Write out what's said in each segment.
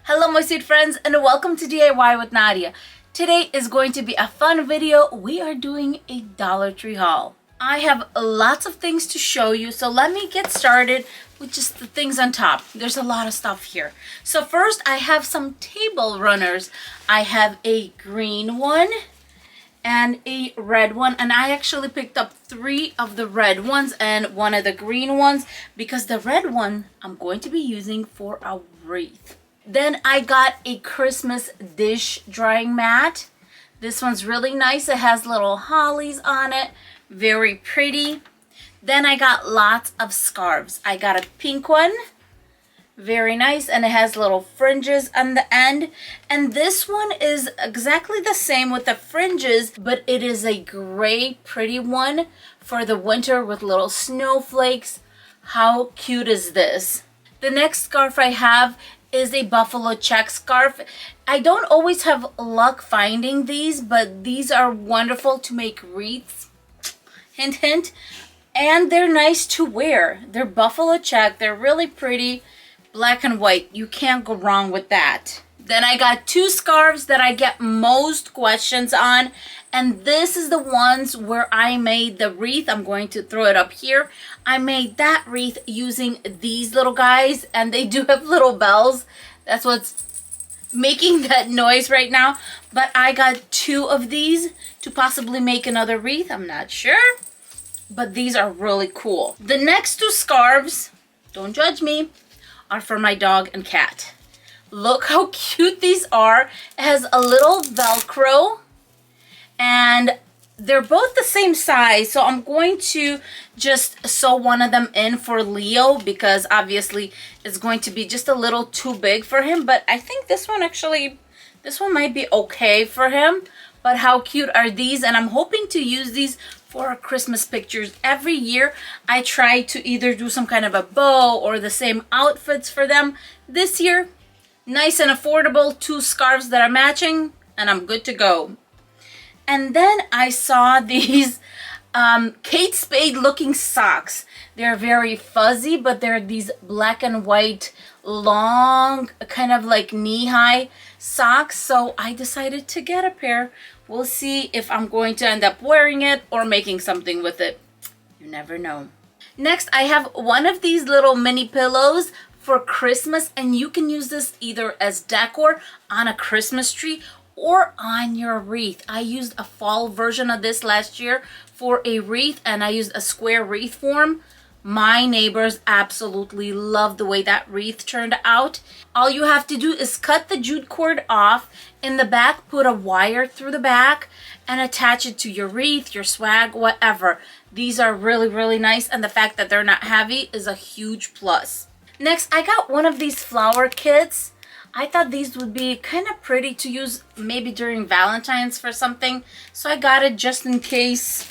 Hello my sweet friends and welcome to DIY with Nadia. Today is going to be a fun video. We are doing a Dollar Tree haul. I have lots of things to show you, so let me get started with just the things on top. There's a lot of stuff here. So first I have some table runners. I have a green one and a red one, and I actually picked up 3 of the red ones and 1 of the green ones because the red one I'm going to be using for a wreath. Then I got a Christmas dish drying mat. This one's really nice. It has little hollies on it, very pretty. Then I got lots of scarves. I got a pink one, very nice, and it has little fringes on the end. And this one is exactly the same with the fringes, but it is a gray pretty one for the winter with little snowflakes. How cute is this? The next scarf I have is a buffalo check scarf. I don't always have luck finding these, but these are wonderful to make wreaths. Hint hint. And they're nice to wear. They're buffalo check. They're really pretty. Black and white. You can't go wrong with that. Then I got 2 scarves that I get most questions on. And this is the ones where I made the wreath. I'm going to throw it up here. I made that wreath using these little guys. And they do have little bells. That's what's making that noise right now. But I got 2 of these to possibly make another wreath. I'm not sure. But these are really cool. The next 2 scarves, don't judge me, are for my dog and cat. Look how cute these are. It has a little Velcro and they're both the same size. So I'm going to just sew one of them in for Leo because obviously it's going to be just a little too big for him. But I think this one might be okay for him. But how cute are these? And I'm hoping to use these for our Christmas pictures. Every year I try to either do some kind of a bow or the same outfits for them. This year, nice and affordable, 2 scarves that are matching, and I'm good to go. And then I saw these Kate Spade looking socks. They're very fuzzy, but they're these black and white, long, kind of like knee-high socks. So I decided to get a pair. We'll see if I'm going to end up wearing it or making something with it. You never know. Next, I have one of these little mini pillows for Christmas, and you can use this either as decor on a Christmas tree or on your wreath. I used a fall version of this last year for a wreath, and I used a square wreath form. My neighbors absolutely love the way that wreath turned out. All you have to do is cut the jute cord off. In the back, put a wire through the back and attach it to your wreath, your swag, whatever. These are really, really nice, and the fact that they're not heavy is a huge plus. Next, I got one of these flower kits. I thought these would be kind of pretty to use maybe during Valentine's for something. So I got it just in case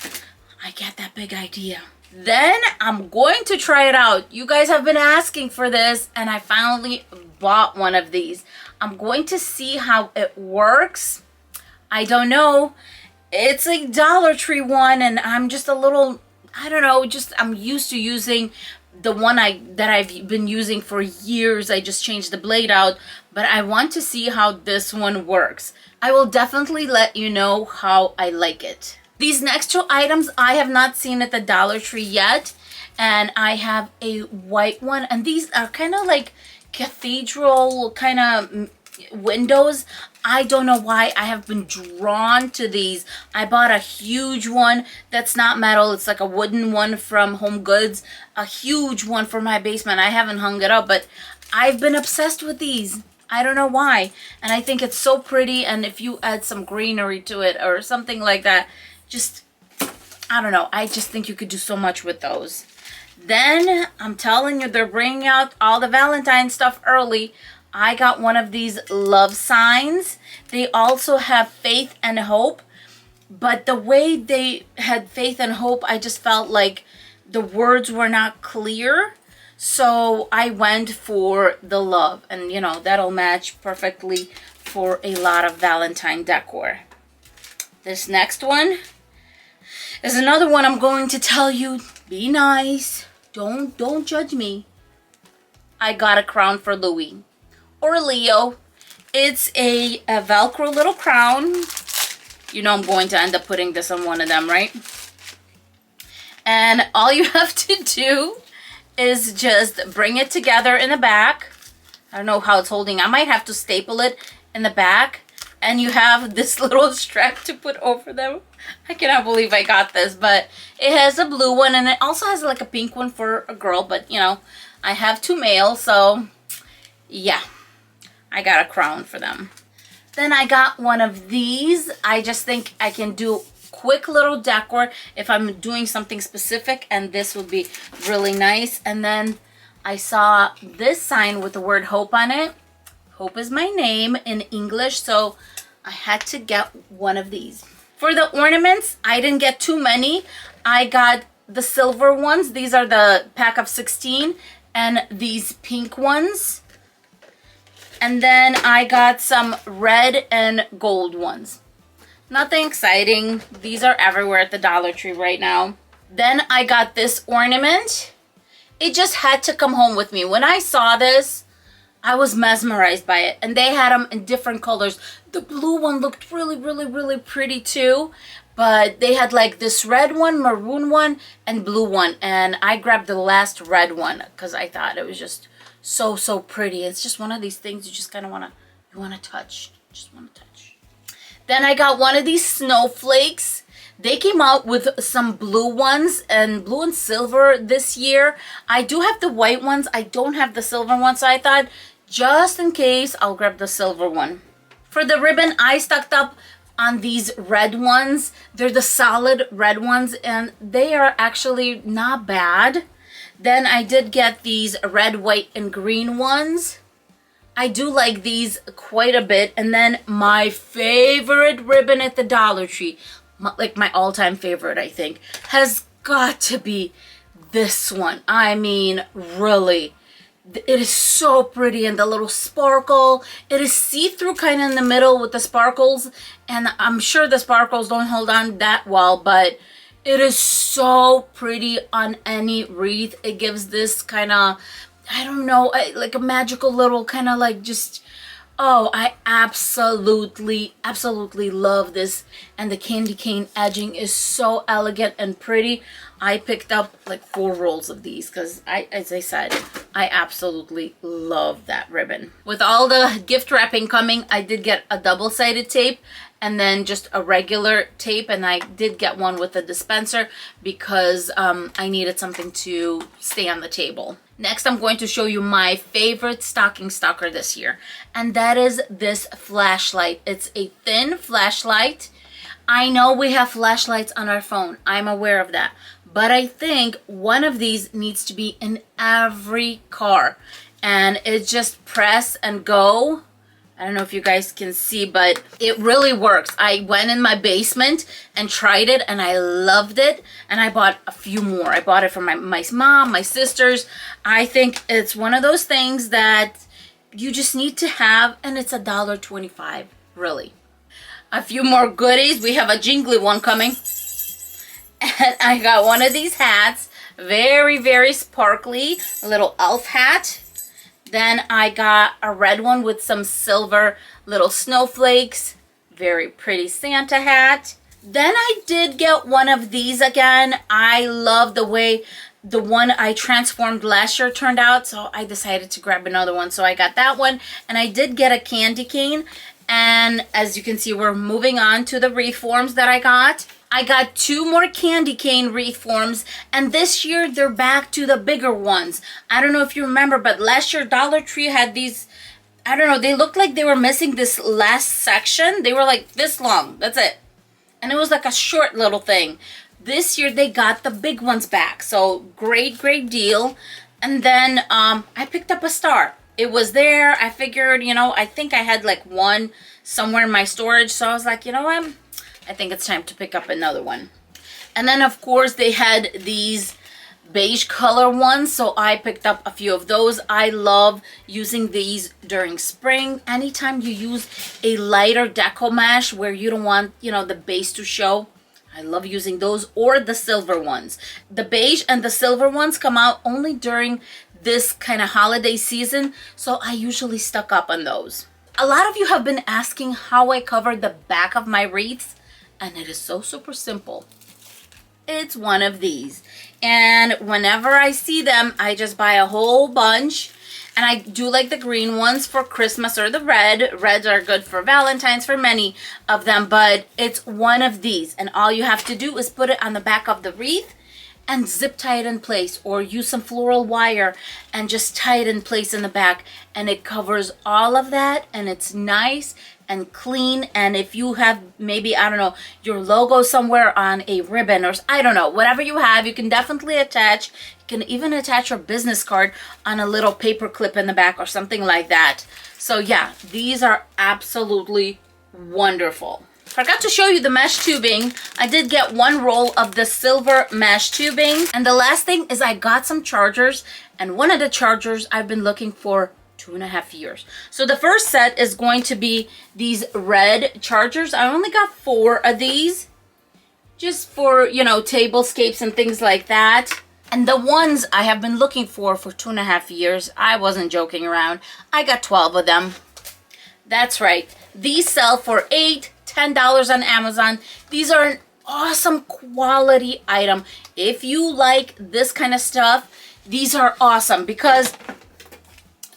I get that big idea. Then I'm going to try it out. You guys have been asking for this, and I finally bought one of these. I'm going to see how it works. I don't know. It's a Dollar Tree one, and I'm just a little, I don't know, I'm used to using the one that I've been using for years. I just changed the blade out, but I want to see how this one works. I will definitely let you know how I like it. These next 2 items I have not seen at the Dollar Tree yet, and I have a white one, and these are kind of like cathedral kind of windows. I don't know why I have been drawn to these. I bought a huge one that's not metal. It's like a wooden one from Home Goods. A huge one for my basement. I haven't hung it up, but I've been obsessed with these. I don't know why. And I think it's so pretty, and if you add some greenery to it or something like that, I don't know. I just think you could do so much with those. Then, I'm telling you, they're bringing out all the Valentine stuff early. I got one of these love signs. They also have faith and hope. But the way they had faith and hope, I just felt like the words were not clear. So I went for the love. And, you know, that'll match perfectly for a lot of Valentine decor. This next one is another one I'm going to tell you, be nice. Don't judge me. I got a crown for Louis or Leo. It's a Velcro little crown. You know I'm going to end up putting this on one of them, right? And all you have to do is just bring it together in the back. I don't know how it's holding. I might have to staple it in the back. And you have this little strap to put over them. I cannot believe I got this, but it has a blue one and it also has like a pink one for a girl, but you know, I have 2 males, so yeah, I got a crown for them. Then I got one of these. I just think I can do quick little decor if I'm doing something specific, and this would be really nice. And then I saw this sign with the word hope on it. Hope is my name in English, so I had to get one of these. For the ornaments, I didn't get too many. I got the silver ones. These are the pack of 16, and these pink ones. And then I got some red and gold ones. Nothing exciting. These are everywhere at the Dollar Tree right now. Then I got this ornament. It just had to come home with me. When I saw this, I was mesmerized by it, and they had them in different colors. The blue one looked really, really, really pretty too, but they had like this red one, maroon one, and blue one, and I grabbed the last red one because I thought it was just so, so pretty. It's just one of these things you just kind of want to touch. Just want to touch. Then I got one of these snowflakes. They came out with some blue ones and blue and silver this year. I do have the white ones. I don't have the silver ones, so I thought, just in case, I'll grab the silver one. For the ribbon, I stocked up on these red ones. They're the solid red ones, and they are actually not bad. Then I did get these red, white, and green ones. I do like these quite a bit. And then my favorite ribbon at the Dollar Tree, like my all-time favorite, I think, has got to be this one. I mean, really. It is so pretty, and the little sparkle. It is see-through kind of in the middle with the sparkles, and I'm sure the sparkles don't hold on that well, but it is so pretty on any wreath. It gives this kind of, I don't know, like a magical little kind of like just, oh, I absolutely, absolutely love this. And the candy cane edging is so elegant and pretty. I picked up like 4 rolls of these because as I said, I absolutely love that ribbon. With all the gift wrapping coming, I did get a double-sided tape and then just a regular tape, and I did get one with a dispenser because I needed something to stay on the table. Next, I'm going to show you my favorite stocking stuffer this year, and that is this flashlight. It's a thin flashlight. I know we have flashlights on our phone. I'm aware of that. But I think one of these needs to be in every car. And it's just press and go. I don't know if you guys can see, but it really works. I went in my basement and tried it, and I loved it. And I bought a few more. I bought it for my mom, my sisters. I think it's one of those things that you just need to have, and it's $1.25, really. A few more goodies. We have a jingly one coming. And I got one of these hats. Very, very sparkly. A little elf hat. Then I got a red one with some silver little snowflakes. Very pretty Santa hat. Then I did get one of these again. I love the way the one I transformed last year turned out, so I decided to grab another one. So I got that one, and I did get a candy cane. And as you can see, we're moving on to the wreath forms that I got. I got 2 more candy cane wreath forms, and this year they're back to the bigger ones. I don't know if you remember, but last year Dollar Tree had these, I don't know, they looked like they were missing this last section. They were like this long, that's it. And it was like a short little thing. This year they got the big ones back, so great, great deal. And then I picked up a star. It was there. I figured, you know, I think I had like one somewhere in my storage, so I was like, you know what? I think it's time to pick up another one. And then, of course, they had these beige color ones, so I picked up a few of those. I love using these during spring. Anytime you use a lighter deco mesh where you don't want, you know, the base to show, I love using those, or the silver ones. The beige and the silver ones come out only during this kind of holiday season, so I usually stock up on those. A lot of you have been asking how I cover the back of my wreaths, and it is so super simple. It's one of these. And whenever I see them, I just buy a whole bunch. And I do like the green ones for Christmas, or the red. Reds are good for Valentine's, for many of them. But it's one of these. And all you have to do is put it on the back of the wreath and zip tie it in place, or use some floral wire and just tie it in place in the back, and it covers all of that, and it's nice and clean. And if you have maybe, I don't know, your logo somewhere on a ribbon, or I don't know, whatever you have, you can definitely attach. You can even attach your business card on a little paper clip in the back or something like that. So yeah, these are absolutely wonderful. Forgot to show you the mesh tubing. I did get one roll of the silver mesh tubing. And the last thing is I got some chargers, and one of the chargers I've been looking for 2.5 years. So the first set is going to be these red chargers. I only got 4 of these, just for, you know, tablescapes and things like that. And the ones I have been looking for 2.5 years, I wasn't joking around. I got 12 of them. That's right. These sell for $8-10 on Amazon. These are an awesome quality item. If you like this kind of stuff, these are awesome, because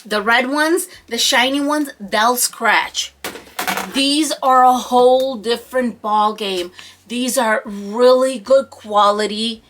the red ones, the shiny ones, they'll scratch. These are a whole different ball game. These are really good quality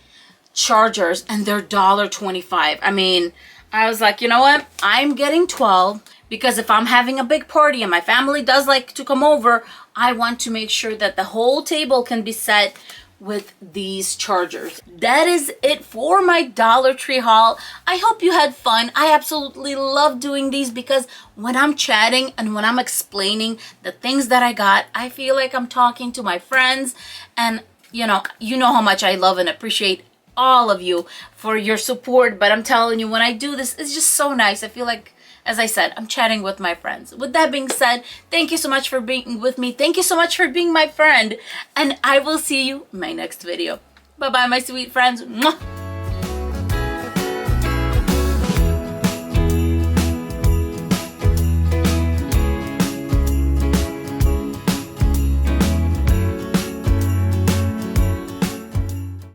chargers, and they're $1.25. I mean, I was like, you know what? I'm getting 12. Because if I'm having a big party and my family does like to come over, I want to make sure that the whole table can be set with these chargers. That is it for my Dollar Tree haul. I hope you had fun. I absolutely love doing these, because when I'm chatting and when I'm explaining the things that I got, I feel like I'm talking to my friends. And you know how much I love and appreciate all of you for your support. But I'm telling you, when I do this, it's just so nice. I feel like, as I said, I'm chatting with my friends. With that being said, thank you so much for being with me. Thank you so much for being my friend. And I will see you in my next video. Bye-bye, my sweet friends. Mwah!